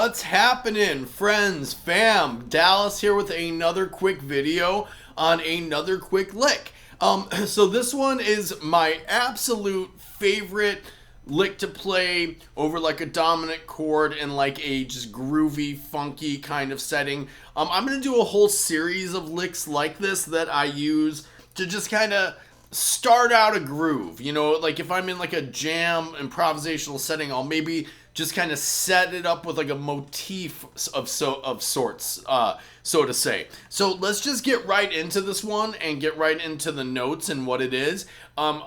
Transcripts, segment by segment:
What's happening, friends, fam? Dallas here with another quick video on another quick lick. So this one is my absolute favorite lick to play over like a dominant chord in like a just groovy, funky kind of setting. I'm going to do a whole series of licks like this that I use to just kind of start out a groove. You know, like if I'm in like a jam improvisational setting, I'll maybe just kind of set it up with like a motif of sorts, so to say. So let's just get right into this one and get right into the notes and what it is.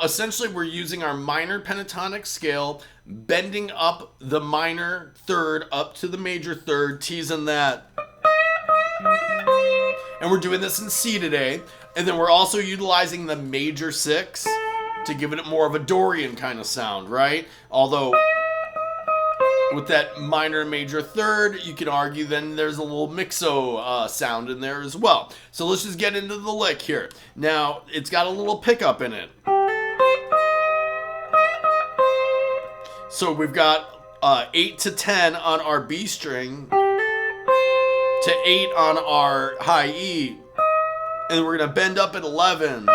Essentially, we're using our minor pentatonic scale, bending up the minor third up to the major third, teasing that. And we're doing this in C today. And then we're also utilizing the major six to give it more of a Dorian kind of sound, right? Although with that minor and major third, you can argue then there's a little mixo sound in there as well. So let's just get into the lick here. Now, it's got a little pickup in it. So we've got 8 to 10 on our B string to 8 on our high E. And we're going to bend up at 11.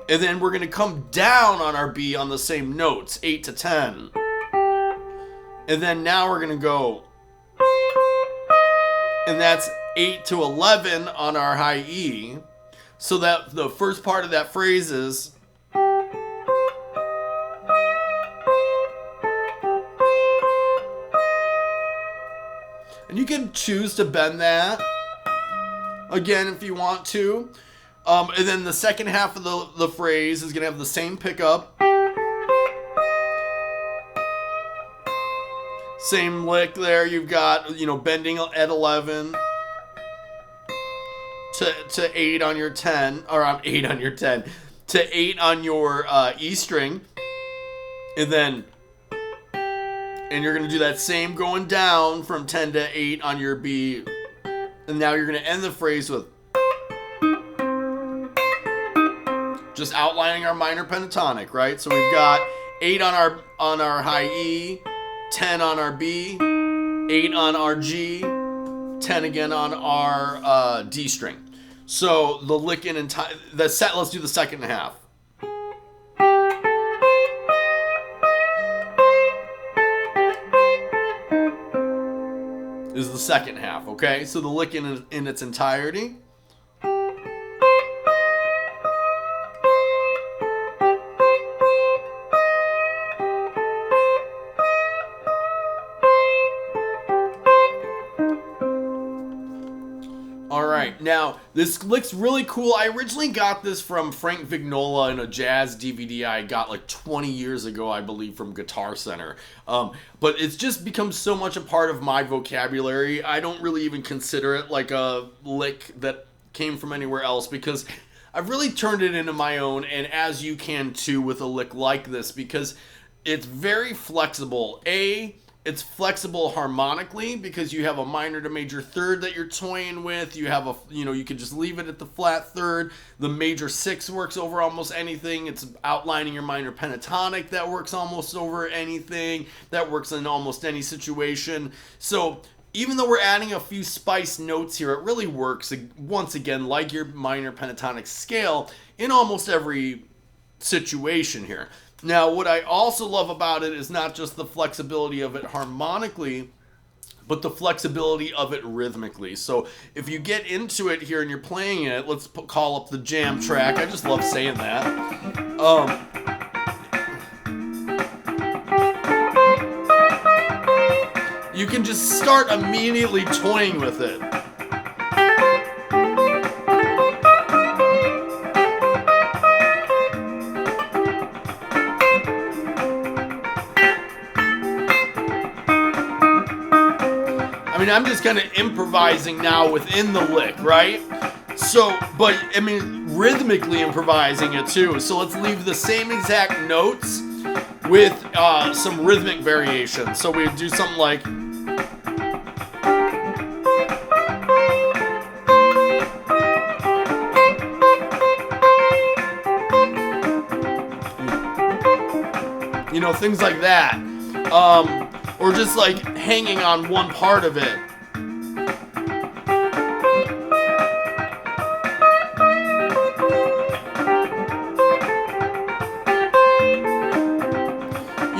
And then we're going to come down on our B on the same notes, 8 to 10. And then now we're going to go. And that's 8 to 11 on our high E. So that the first part of that phrase is. And you can choose to bend that again if you want to. And then the second half of the phrase is going to have the same pickup. Same lick there. You've got, bending at 11 to 8 on your 10. Or 8 on your 10. To 8 on your E string. And you're going to do that same going down from 10 to 8 on your B. And now you're going to end the phrase with just outlining our minor pentatonic, right? So we've got 8 on our high E, 10 on our B, 8 on our G, 10 again on our D string. So the lick in entire let's do the second half. Is the second half, okay? So the lick in its entirety. Alright, now this lick's really cool. I originally got this from Frank Vignola in a jazz DVD I got like 20 years ago, I believe, from Guitar Center. But it's just become so much a part of my vocabulary, I don't really even consider it like a lick that came from anywhere else, because I've really turned it into my own, and as you can too with a lick like this, because it's very flexible. It's flexible harmonically because you have a minor to major third that you're toying with. You have you can just leave it at the flat third. The major six works over almost anything. It's outlining your minor pentatonic that works almost over anything. That works in almost any situation. So even though we're adding a few spice notes here, it really works, once again, like your minor pentatonic scale in almost every situation here. Now, what I also love about it is not just the flexibility of it harmonically, but the flexibility of it rhythmically. So if you get into it here and you're playing it, let's call up the jam track. I just love saying that. You can just start immediately toying with it. I mean, I'm just kind of improvising now within the lick, right? So, but, I mean, rhythmically improvising it too. So let's leave the same exact notes with some rhythmic variation. So we do something like... things like that. or just like hanging on one part of it.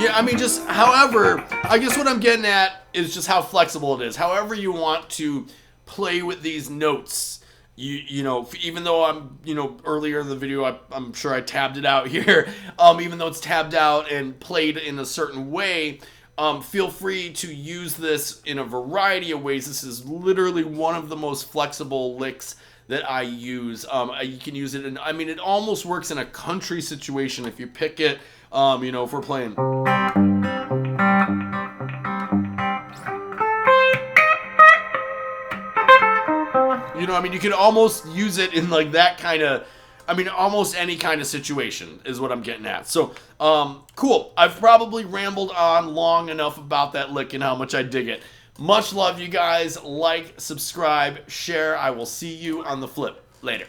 Yeah, I mean, just however, I guess what I'm getting at is just how flexible it is. However you want to play with these notes. You know, even though I'm, you know, earlier in the video, I'm sure I tabbed it out here. Even though it's tabbed out and played in a certain way, feel free to use this in a variety of ways. This is literally one of the most flexible licks that I use. You can use it in, I mean, it almost works in a country situation if you pick it. You know, if we're playing. You know, I mean, you could almost use it in like that kind of, I mean, almost any kind of situation is what I'm getting at. So, cool. I've probably rambled on long enough about that lick and how much I dig it. Much love, you guys. Like, subscribe, share. I will see you on the flip. Later.